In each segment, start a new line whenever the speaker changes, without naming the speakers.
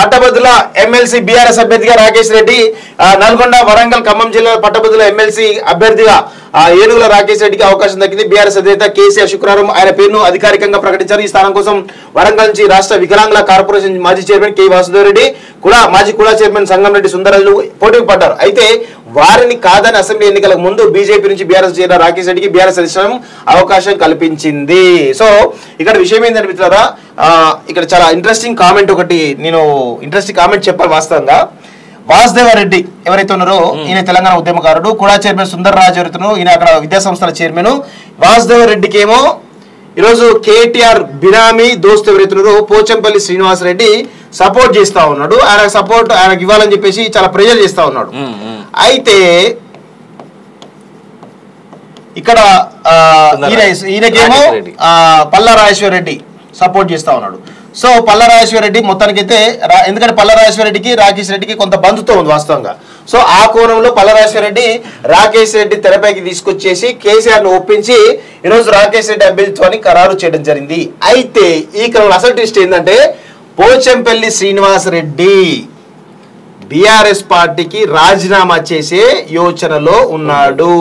పట్టభద్రుల MLC BRS అభ్యర్థిగా రాకేష్ రెడ్డి, నల్గొండ, వరంగల్, ఖమ్మం జిల్లా పట్టభద్రుల ఎమ్మెల్సీ అభ్యర్థిగా ఏనుగుల రాకేష్ రెడ్డికి అవకాశం దక్కింది. బీఆర్ఎస్ అధినేత కేసీఆర్ శుక్రవారం ఆయన పేరును అధికారికంగా ప్రకటించారు. ఈ స్థానం కోసం వరంగల్ నుంచి రాష్ట్ర వికలాంగుల కార్పొరేషన్ మాజీ చైర్మన్ కె వాసుదేవరెడ్డి, మాజీ కులా చైర్మన్ సంగంరెడ్డి సుందరరాజులు పోటీకి పడ్డారు. అయితే వారిని కాదని అసెంబ్లీ ఎన్నికలకు ముందు బీజేపీ నుంచి బీఆర్ఎస్ చేరిన రాకేష్ రెడ్డికి బీఆర్ఎస్ అధిష్టానం అవకాశం కల్పించింది. సో ఇక్కడ విషయం ఏంటంటే మిత్రులారా, ఇక్కడ చాలా ఇంట్రెస్టింగ్ కామెంట్ చెప్పాలి. వాస్తవంగా వాసుదేవరెడ్డి ఎవరైతే ఉన్నారో ఈయన తెలంగాణ ఉద్యమకారుడు, కుడా చైర్మన్ సుందరరాజు ఎవరైతున్నారో ఈయన అక్కడ విద్యాసంస్థల చైర్మన్. వాసుదేవరెడ్డికి ఏమో ఈరోజు కేటీఆర్ బినామీ దోస్తు ఎవరైతున్నారో పోచంపల్లి శ్రీనివాసరెడ్డి సపోర్ట్ చేస్తా ఉన్నాడు. ఆయనకు ఇవ్వాలని చెప్పేసి చాలా ప్రెజర్ చేస్తా ఉన్నాడు. అయితే ఇక్కడ ఈయనకేమో పల్లా రాజేశ్వర రెడ్డి సపోర్ట్ చేస్తా ఉన్నాడు. సో పల్లా రాజేశ్వర రెడ్డి మొత్తానికైతే, ఎందుకంటే పల్లా రాజేశ్వర రెడ్డికి రాకేష్ రెడ్డికి కొంత బంధుతో ఉంది వాస్తవంగా. సో ఆ కోణంలో పల్లా రాజేశ్వర రెడ్డి రాకేష్ రెడ్డి తెరపైకి తీసుకొచ్చేసి కేసీఆర్ ను ఒప్పించి ఈరోజు రాకేష్ రెడ్డి అభ్యర్థిత్వాన్ని ఖరారు చేయడం జరిగింది. అయితే ఈ క్రమంలో అసలు ట్విస్ట్ ఏంటంటే పోచంపల్లి శ్రీనివాసరెడ్డి బీఆర్ఎస్ పార్టీకి రాజీనామా చేసే యోచనలో ఉన్నాడు.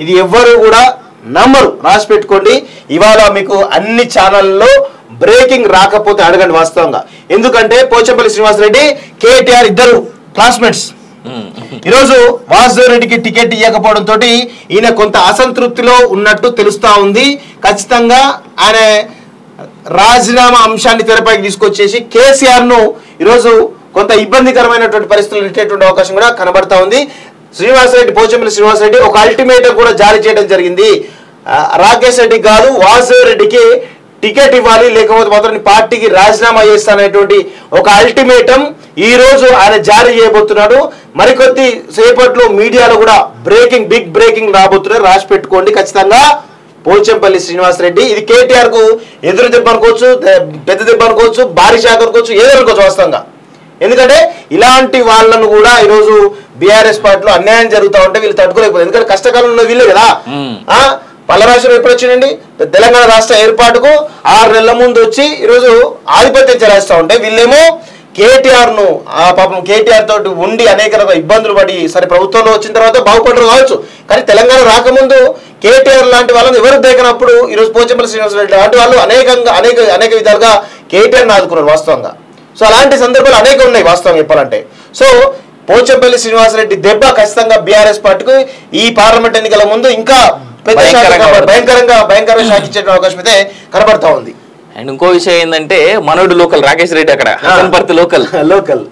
ఇది ఎవ్వరు కూడా నమ్మరు, రాసి పెట్టుకోండి. ఇవాళ మీకు అన్ని ఛానల్లో బ్రేకింగ్ రాకపోతే అడగండి వాస్తవంగా. ఎందుకంటే పోచంపల్లి శ్రీనివాసరెడ్డి, కేటీఆర్ ఇద్దరు క్లాస్మేట్స్. ఈరోజు వాసుదేవరెడ్డికి టికెట్ ఇవ్వకపోవడంతో ఈయన కొంత అసంతృప్తిలో ఉన్నట్టు తెలుస్తా ఉంది. ఖచ్చితంగా ఆయన రాజీనామా అంశాన్ని తెరపైకి తీసుకొచ్చేసి కేసీఆర్ ను ఈరోజు కొంత ఇబ్బందికరమైనటువంటి పరిస్థితులు నెట్టేటువంటి అవకాశం కూడా కనబడతా ఉంది. శ్రీనివాసరెడ్డి, పోచంపల్లి శ్రీనివాసరెడ్డి ఒక అల్టిమేటం కూడా జారీ చేయడం జరిగింది. రాకేష్ రెడ్డి కాదు, వాసుదేవరెడ్డికి టికెట్ ఇవ్వాలి, లేకపోతే మాత్రం పార్టీకి రాజీనామా చేస్తాననేటువంటి ఒక అల్టిమేటం ఈ రోజు ఆయన జారీ చేయబోతున్నాడు. మరికొద్ది సేపట్లో మీడియాలో కూడా బిగ్ బ్రేకింగ్ రాబోతున్నారు, రాసి పెట్టుకోండి ఖచ్చితంగా. పోచంపల్లి శ్రీనివాసరెడ్డి ఇది కేటీఆర్ కు ఎదురు దెబ్బ అనుకోవచ్చు, పెద్ద దెబ్బ అనుకోవచ్చు, భారీ శాఖ అనుకోవచ్చు, ఏదో అనుకోవచ్చు వాస్తవంగా. ఎందుకంటే ఇలాంటి వాళ్ళను కూడా ఈరోజు బీఆర్ఎస్ పార్టీలో అన్యాయం జరుగుతూ ఉంటే వీళ్ళు తట్టుకోలేకపోతుంది. ఎందుకంటే కష్టకాలంలో వీళ్ళే కదా. పల్లరాశులు ఎప్పుడు వచ్చిందండి? తెలంగాణ రాష్ట్ర ఏర్పాటుకు 6 నెలల ముందు వచ్చి ఈరోజు ఆధిపత్యం చెలాయిస్తూ ఉంటే వీళ్ళేమో కేటీఆర్ ను పాపం కేటీఆర్ తోటి ఉండి అనేక రకాల ఇబ్బందులు పడి, సరే ప్రభుత్వంలో వచ్చిన తర్వాత బాగుపడరు కావచ్చు, కానీ తెలంగాణ రాకముందు కేటీఆర్ లాంటి వాళ్ళని ఎవరు దేకనప్పుడు ఈరోజు పోచంపల్లి శ్రీనివాసరెడ్డి లాంటి వాళ్ళు అనేక విధాలుగా కేటీఆర్ని ఆదుకున్నారు వాస్తవంగా. సో అలాంటి సందర్భాలు అనేక ఉన్నాయి వాస్తవంగా చెప్పాలంటే. సో పోచంపల్లి శ్రీనివాసరెడ్డి దెబ్బ ఖచ్చితంగా బీఆర్ఎస్ పార్టీకి ఈ పార్లమెంట్ ఎన్నికల ముందు ఇంకా భయంకరంగా షాకిచ్చే అవకాశం అయితే కనబడతా ఉంది.
అండ్ ఇంకో విషయం ఏంటంటే మనోడు లోకల్ రాకేష్ రెడ్డి అక్కడ లోకల్